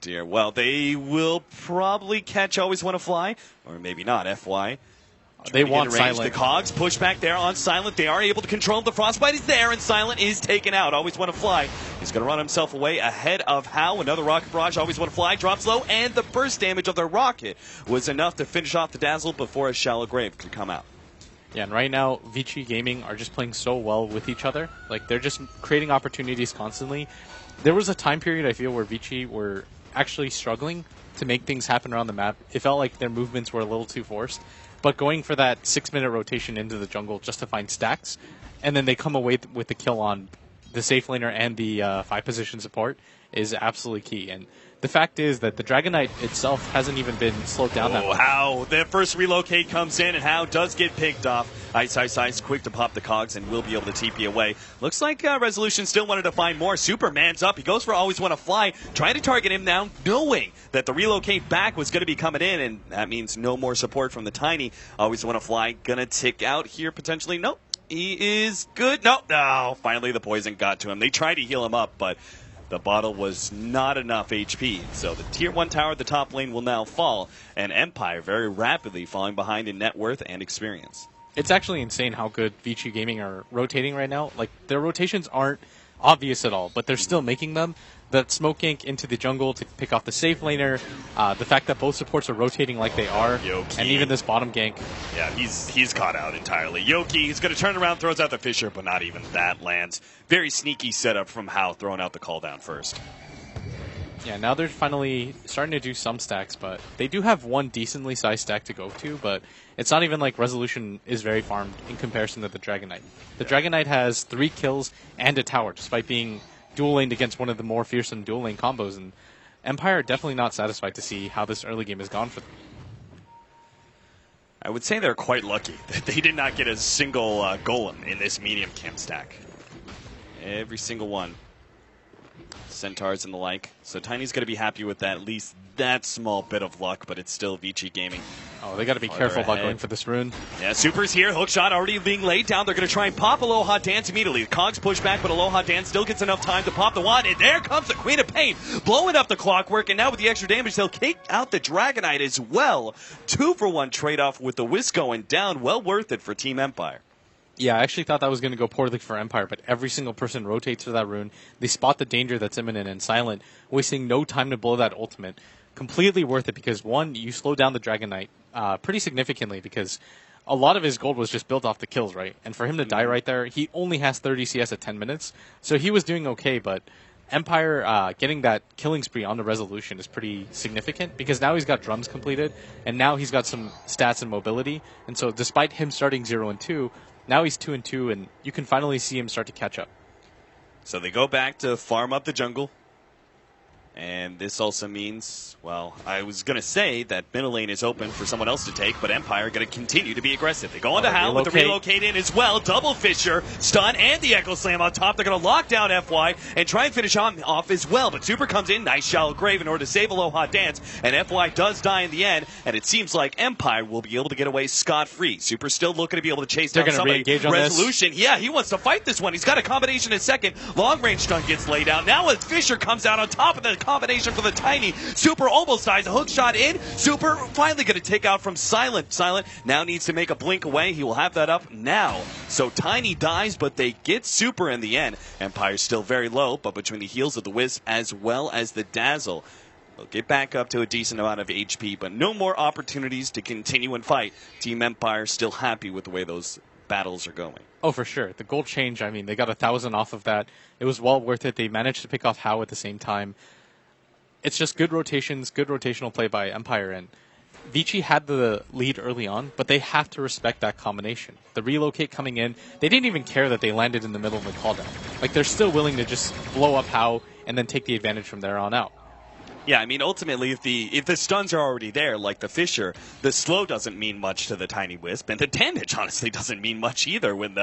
dear. Well, they will probably catch Always Want to Fly, or maybe not, FY. They want Silent. The Cogs push back there on Silent. They are able to control him. The Frostbite is there, and Silent is taken out. Always Want to Fly. He's going to run himself away ahead of How. Another Rocket Barrage. Always Want to Fly drops low, and the burst damage of the rocket was enough to finish off the Dazzle before a Shallow Grave could come out. Yeah, and right now, Vici Gaming are just playing so well with each other. Like, they're just creating opportunities constantly. There was a time period, I feel, where Vici were actually struggling to make things happen around the map. It felt like their movements were a little too forced. But going for that 6-minute rotation into the jungle just to find stacks, and then they come away with the kill on the safe laner and the 5-position support is absolutely key. And the fact is that the Dragon Knight itself hasn't even been slowed down that much. How the first relocate comes in, and How does get picked off. Ice, quick to pop the Cogs, and will be able to TP away. Looks like Resolution still wanted to find more. Superman's up. He goes for Always Want to Fly, trying to target him now, knowing that the relocate back was going to be coming in, and that means no more support from the Tiny. Always Want to Fly going to tick out here potentially. Nope. He is good. No. Finally, the poison got to him. They tried to heal him up, but the bottle was not enough HP. So the Tier 1 tower at the top lane will now fall, and Empire very rapidly falling behind in net worth and experience. It's actually insane how good Vici Gaming are rotating right now. Like, their rotations aren't obvious at all, but they're still making them. That smoke gank into the jungle to pick off the safe laner, the fact that both supports are rotating like they are, Yoki. and even this bottom gank. Yeah, he's caught out entirely. Yoki, he's going to turn around, throws out the Fisher, but not even that lands. Very sneaky setup from How, throwing out the call down first. Yeah, now they're finally starting to do some stacks, but they do have one decently sized stack to go to, but it's not even like Resolution is very farmed in comparison to the Dragon Knight. The Dragon Knight has 3 kills and a tower, despite being dual laned against one of the more fearsome dual lane combos, and Empire are definitely not satisfied to see how this early game has gone for them. I would say they're quite lucky that they did not get a single golem in this medium camp stack. Every single one. Centaurs and the like. So Tiny's going to be happy with that, at least that small bit of luck, but it's still Vici Gaming. Oh, they got to be careful about going for this rune. Yeah, Super's here. Hookshot already being laid down. They're going to try and pop Aloha Dance immediately. The Cogs push back, but Aloha Dance still gets enough time to pop the wand. And there comes the Queen of Pain, blowing up the clockwork. And now with the extra damage, they'll kick out the Dragon Knight as well. 2-for-1 trade-off with the Wisp going down. Well worth it for Team Empire. Yeah, I actually thought that was going to go poorly for Empire, but every single person rotates for that rune. They spot the danger that's imminent and Silent, wasting no time to blow that ultimate. Completely worth it because, one, you slow down the Dragon Knight pretty significantly because a lot of his gold was just built off the kills, right? And for him to die right there, he only has 30 CS at 10 minutes, so he was doing okay, but Empire getting that killing spree on the Resolution is pretty significant because now he's got drums completed, and now he's got some stats and mobility, and so despite him starting 0-2, now he's 2-2, and you can finally see him start to catch up. So they go back to farm up the jungle. And this also means, well, I was going to say that middle lane is open for someone else to take, but Empire going to continue to be aggressive. They go on to Hal with the relocate in as well. Double Fisher, stun, and the Echo Slam on top. They're going to lock down FY and try and finish off as well. But Super comes in, nice Shallow Grave in order to save Aloha Dance. And FY does die in the end, and it seems like Empire will be able to get away scot-free. Super still looking to be able to chase down somebody. Resolution, yeah, he wants to fight this one. He's got a combination in second. Long range stun gets laid out. Now as Fisher comes out on top of the combination for the Tiny. Super almost dies. A hook shot in. Super finally going to take out from Silent. Silent now needs to make a blink away. He will have that up now. So Tiny dies, but they get Super in the end. Empire's still very low, but between the heals of the Wisp as well as the Dazzle, they'll get back up to a decent amount of HP, but no more opportunities to continue and fight. Team Empire still happy with the way those battles are going. Oh, for sure. The gold change, I mean, they got 1,000 off of that. It was well worth it. They managed to pick off How at the same time. It's just good rotations, good rotational play by Empire, and Vici had the lead early on, but they have to respect that combination. The relocate coming in, they didn't even care that they landed in the middle of the call down. Like, they're still willing to just blow up How and then take the advantage from there on out. Yeah, I mean, ultimately, if the stuns are already there, like the Fisher, the slow doesn't mean much to the Tiny Wisp, and the damage, honestly, doesn't mean much either when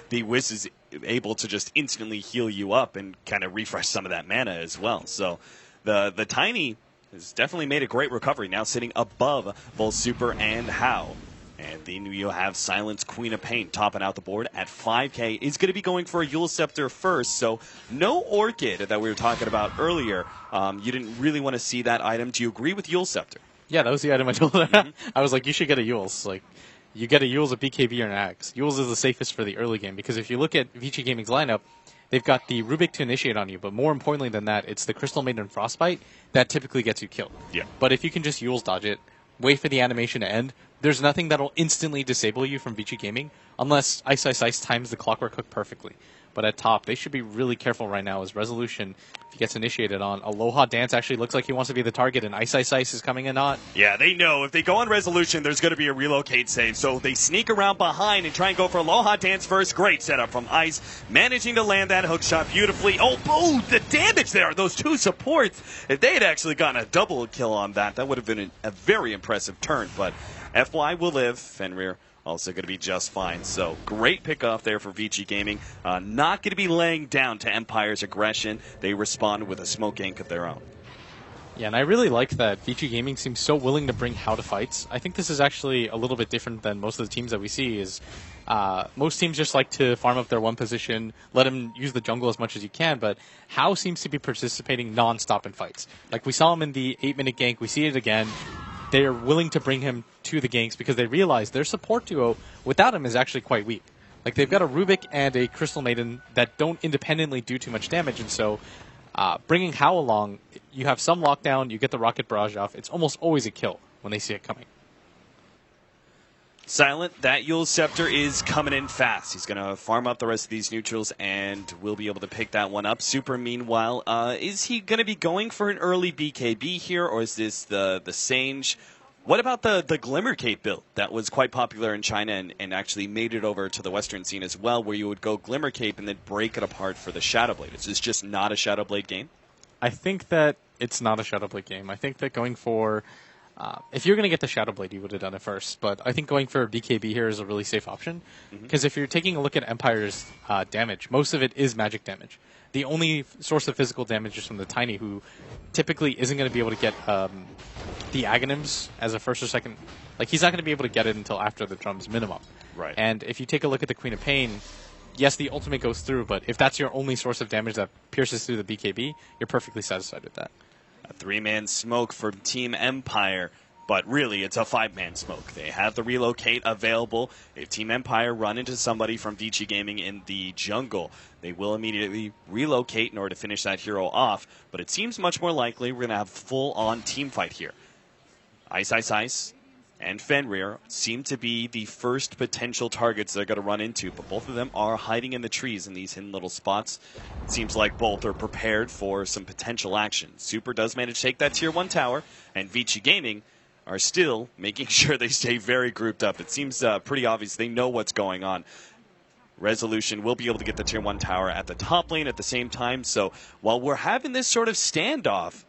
the Wisp is able to just instantly heal you up and kind of refresh some of that mana as well. So the Tiny has definitely made a great recovery, now sitting above both Super and How. And then you have Silence, Queen of Pain topping out the board at 5K. Is going to be going for a Yule Scepter first, so no Orchid that we were talking about earlier. You didn't really want to see that item. Do you agree with Yule Scepter? Yeah, that was the item I told her. I was like, you should get a Yules. Like, you get a Yules, a BKB, or an Axe. Yules is the safest for the early game, because if you look at Vici Gaming's lineup, they've got the Rubik to initiate on you, but more importantly than that, it's the Crystal Maiden Frostbite that typically gets you killed. Yeah. But if you can just Yules dodge it, wait for the animation to end, there's nothing that'll instantly disable you from Vici Gaming unless Ice Ice Ice times the Clockwork Hook perfectly. But at top, they should be really careful right now as Resolution, if he gets initiated on, Aloha Dance actually looks like he wants to be the target, and Ice Ice Ice is coming in hot. Yeah, they know if they go on Resolution, there's going to be a relocate save. So they sneak around behind and try and go for Aloha Dance first. Great setup from Ice, managing to land that hook shot beautifully. Oh, the damage there. Those two supports. If they had actually gotten a double kill on that, that would have been a very impressive turn. But FY will live. Fenrir also going to be just fine. So great pickoff there for Vici Gaming. Not going to be laying down to Empire's aggression. They respond with a smoke ink of their own. Yeah, and I really like that Vici Gaming seems so willing to bring How to fights. I think this is actually a little bit different than most of the teams that we see. Is most teams just like to farm up their one position, let him use the jungle as much as you can, but How seems to be participating non-stop in fights. Like we saw him in the 8-minute gank, we see it again. They're willing to bring him to the ganks because they realize their support duo without him is actually quite weak. Like they've got a Rubik and a Crystal Maiden that don't independently do too much damage, and so bringing How along, you have some lockdown, you get the Rocket Barrage off. It's almost always a kill when they see it coming. Silent, that Yule Scepter is coming in fast. He's going to farm up the rest of these neutrals and will be able to pick that one up. Super, meanwhile, is he going to be going for an early BKB here, or is this the Sange? What about the Glimmer Cape build that was quite popular in China and actually made it over to the Western scene as well, where you would go Glimmer Cape and then break it apart for the Shadow Blade? Is this just not a Shadow Blade game? I think that it's not a Shadow Blade game. I think that going for... if you're going to get the Shadow Blade, you would have done it first. But I think going for a BKB here is a really safe option. Because if you're taking a look at Empire's damage, most of it is magic damage. The only source of physical damage is from the Tiny, who typically isn't going to be able to get the Aghanims as a first or second. Like, he's not going to be able to get it until after the drums minimum. Right. And if you take a look at the Queen of Pain, yes, the ultimate goes through, but if that's your only source of damage that pierces through the BKB, you're perfectly satisfied with that. A 3-man smoke for Team Empire, but really it's a 5-man smoke. They have the relocate available. If Team Empire run into somebody from Vici Gaming in the jungle, they will immediately relocate in order to finish that hero off, but it seems much more likely we're going to have full-on team fight here. Ice Ice Ice and Fenrir seem to be the first potential targets they're going to run into, but both of them are hiding in the trees in these hidden little spots. It seems like both are prepared for some potential action. Super does manage to take that Tier 1 tower, and Vici Gaming are still making sure they stay very grouped up. It seems pretty obvious they know what's going on. Resolution will be able to get the Tier 1 tower at the top lane at the same time, so while we're having this sort of standoff,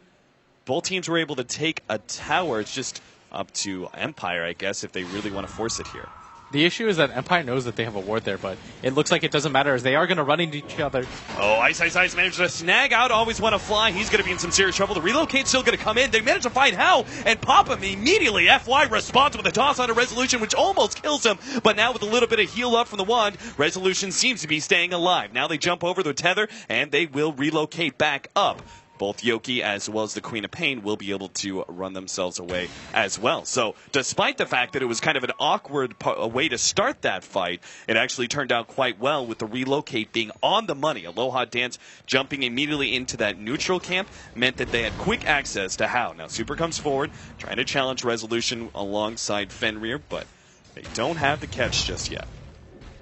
both teams were able to take a tower. It's just up to Empire, I guess, if they really want to force it here. The issue is that Empire knows that they have a ward there, but it looks like it doesn't matter as they are going to run into each other. Oh, Ice Ice Ice managed to snag out Always Want to Fly. He's going to be in some serious trouble. The relocate's still going to come in. They manage to find How and pop him immediately. FY responds with a toss on a Resolution, which almost kills him, but now with a little bit of heal up from the wand, Resolution seems to be staying alive. Now they jump over the tether, and they will relocate back up. Both Yoki as well as the Queen of Pain will be able to run themselves away as well. So despite the fact that it was kind of an awkward way to start that fight, it actually turned out quite well with the relocate being on the money. Aloha Dance jumping immediately into that neutral camp meant that they had quick access to How. Now Super comes forward, trying to challenge Resolution alongside Fenrir, but they don't have the catch just yet.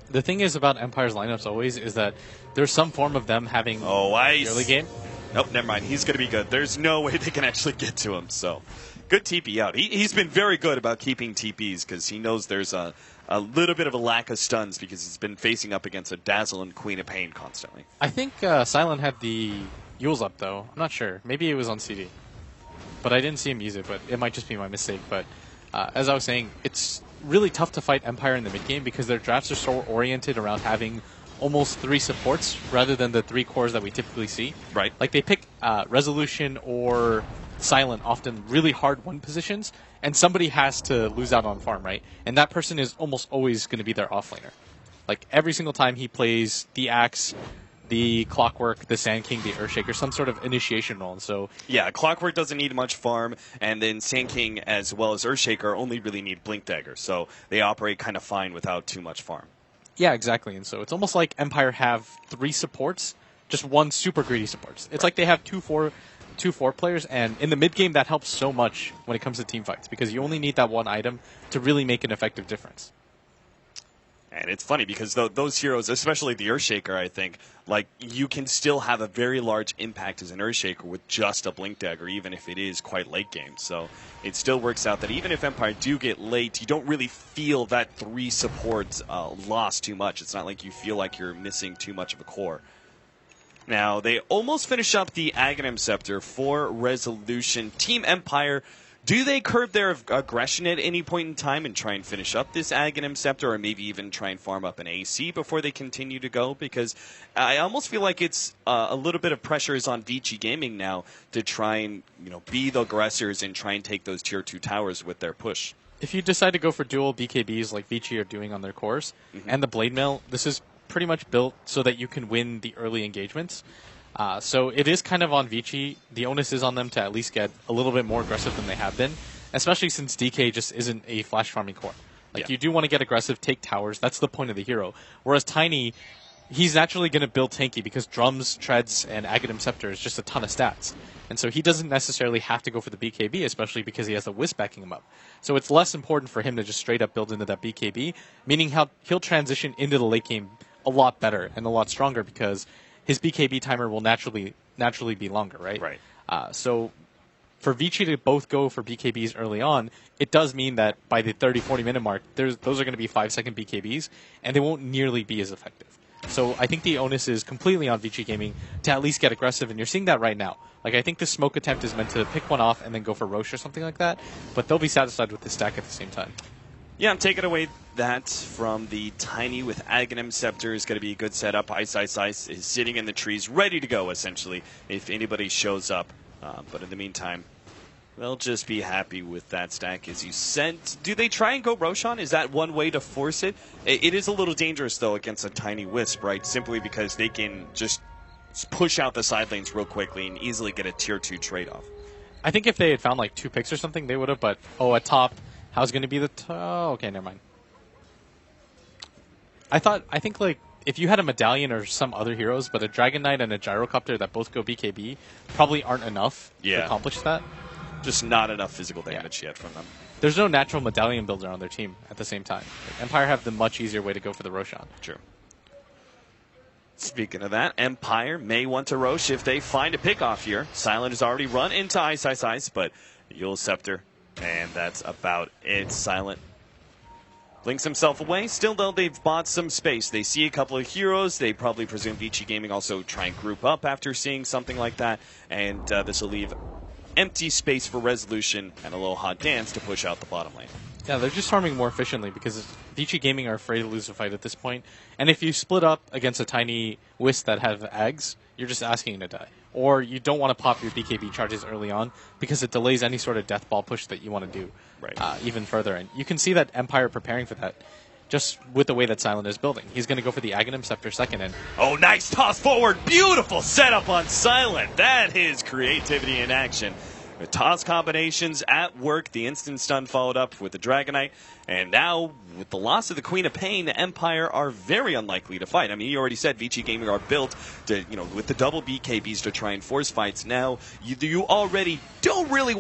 The thing is about Empire's lineups always is that there's some form of them having Ice. early game. Nope, never mind. He's going to be good. There's no way they can actually get to him. So, good TP out. He's been very good about keeping TPs because he knows there's a little bit of a lack of stuns because he's been facing up against a Dazzle and Queen of Pain constantly. I think Silent had the Yules up, though. I'm not sure. Maybe it was on CD. But I didn't see him use it, but it might just be my mistake. But as I was saying, it's really tough to fight Empire in the mid-game because their drafts are so oriented around having almost 3 supports rather than the 3 cores that we typically see. Right. Like they pick Resolution or Silent often really hard win positions, and somebody has to lose out on farm, right? And that person is almost always going to be their offlaner. Like, every single time he plays the Axe, the Clockwork, the Sand King, the Earthshaker, some sort of initiation role. And so yeah, Clockwork doesn't need much farm, and then Sand King as well as Earthshaker only really need Blink Dagger, so they operate kind of fine without too much farm. Yeah, exactly. And so it's almost like Empire have 3 supports, just 1 super greedy supports. It's like they have 2-4 players, and in the mid game that helps so much when it comes to team fights because you only need that one item to really make an effective difference. And it's funny because those heroes, especially the Earthshaker, I think, like, you can still have a very large impact as an Earthshaker with just a Blink Dagger, even if it is quite late game. So it still works out that even if Empire do get late, you don't really feel that 3 supports lost too much. It's not like you feel like you're missing too much of a core. Now, they almost finish up the Aghanim Scepter for Resolution. Team Empire, do they curb their aggression at any point in time and try and finish up this Aghanim Scepter, or maybe even try and farm up an AC before they continue to go? Because I almost feel like it's a little bit of pressure is on Vici Gaming now to try and be the aggressors and try and take those tier 2 towers with their push. If you decide to go for dual BKBs like Vici are doing on their cores, and the Blade Mail, this is pretty much built so that you can win the early engagements. So it is kind of on Vici. The onus is on them to at least get a little bit more aggressive than they have been, especially since DK just isn't a flash farming core. Like, you do want to get aggressive, take towers. That's the point of the hero. Whereas Tiny, he's naturally going to build tanky because drums, treads, and Aghanim Scepter is just a ton of stats. And so he doesn't necessarily have to go for the BKB, especially because he has the Wisp backing him up. So it's less important for him to just straight up build into that BKB, meaning he'll transition into the late game a lot better and a lot stronger because his BKB timer will naturally be longer, right? Right. So for Vici to both go for BKBs early on, it does mean that by the 30-40 minute mark, those are going to be 5-second BKBs, and they won't nearly be as effective. So I think the onus is completely on Vici Gaming to at least get aggressive, and you're seeing that right now. Like, I think the smoke attempt is meant to pick one off and then go for Roche or something like that, but they'll be satisfied with the stack at the same time. Yeah, I'm taking away that from the Tiny with Aghanim Scepter is going to be a good setup. Ice is sitting in the trees, ready to go, essentially, if anybody shows up. But in the meantime, they'll just be happy with that stack, as you said. Do they try and go Roshan? Is that one way to force it? It is a little dangerous, though, against a Tiny Wisp, right? Simply because they can just push out the side lanes real quickly and easily get a tier 2 trade-off. I think if they had found, like, 2 picks or something, they would have, but, at top, how's going to be the... okay, never mind. I think, like, if you had a Medallion or some other heroes, but a Dragon Knight and a Gyrocopter that both go BKB probably aren't enough to accomplish that. Just not enough physical damage yet from them. There's no natural Medallion builder on their team at the same time. Like, Empire have the much easier way to go for the Roshan. True. Speaking of that, Empire may want to Roche if they find a pick-off here. Silent has already run into Ice, but Yule Scepter, and that's about it. Silent blinks himself away. Still, though, they've bought some space. They see a couple of heroes. They probably presume Vici Gaming also try and group up after seeing something like that, and this will leave empty space for Resolution and a little hot dance to push out the bottom lane. Yeah, they're just farming more efficiently because Vici Gaming are afraid to lose a fight at this point. And if you split up against a Tiny Wisp that have Ags, you're just asking to die. Or you don't want to pop your BKB charges early on because it delays any sort of death ball push that you want to do even further. And you can see that Empire preparing for that just with the way that Silent is building. He's going to go for the Aghanim Scepter second. And oh, nice toss forward. Beautiful setup on Silent. That is creativity in action. The toss combinations at work. The instant stun followed up with the Dragonite. And now, with the loss of the Queen of Pain, Empire are very unlikely to fight. I mean, you already said Vici Gaming are built to, with the double BKBs to try and force fights. Now, you already don't really